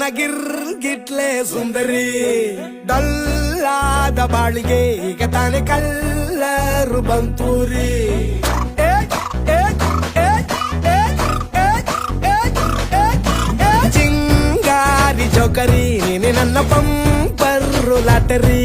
ನನ್ನ ಗಿರ್ಗಿಟ್ಲೆ ಸುಂದರಿ ಡಲ್ಲಾದ ಬಾಳಿಗೆ ಈಗ ತಾನೆ ಕಲ್ಲರು ಬಂತೂರಿ ಚಿಂಗಾರಿ ಜೋಕರಿ ನೀನೆ ನನ್ನ ಪಂಪರ್ರು ಲಾಟರಿ